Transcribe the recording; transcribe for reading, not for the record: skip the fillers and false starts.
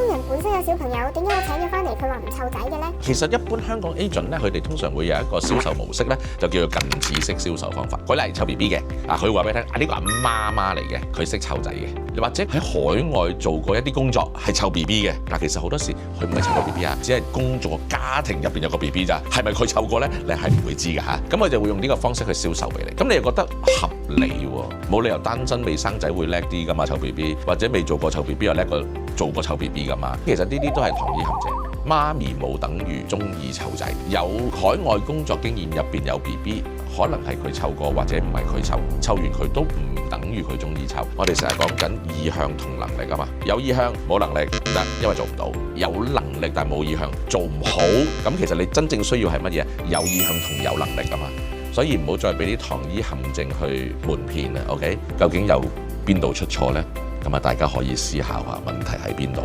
工人本身有小朋友，點解我請咗翻嚟佢話唔湊仔嘅呢？其實一般香港 agent 咧，佢哋通常會有一個銷售模式咧，就叫做近似式銷售方法。舉例湊 B B 嘅，佢會話俾你聽，呢個係媽媽嚟嘅，佢識湊仔嘅。又或者喺海外做過一啲工作係湊 B B 嘅，但其實好多時佢唔係湊個 B B 啊，只係工作家庭入邊有個 B B 咋，係咪佢湊過咧？你係唔會知㗎嚇。咁佢就會用呢個方式去銷售俾你，咁你又覺得合理喎？冇理由單身未生仔會叻啲㗎嘛湊 B B，或者未做過湊 B B 又叻過做過湊 B B 㗎嘛。其實呢啲都係糖衣陷阱。媽咪冇等於中意湊仔，有海外工作經驗入邊有 B B， 可能係佢湊過或者唔係佢湊，湊完佢都唔等於佢中意湊。我哋成日講緊意向同能力啊嘛，有意向冇能力唔得，因為做唔到；有能力但係冇意向，做唔好。咁其實你真正需要係乜嘢？有意向同有能力啊嘛。所以唔好再俾啲糖衣陷阱去瞞騙啦。OK， 究竟由邊度出錯呢？咁啊，大家可以思考下問題喺邊度。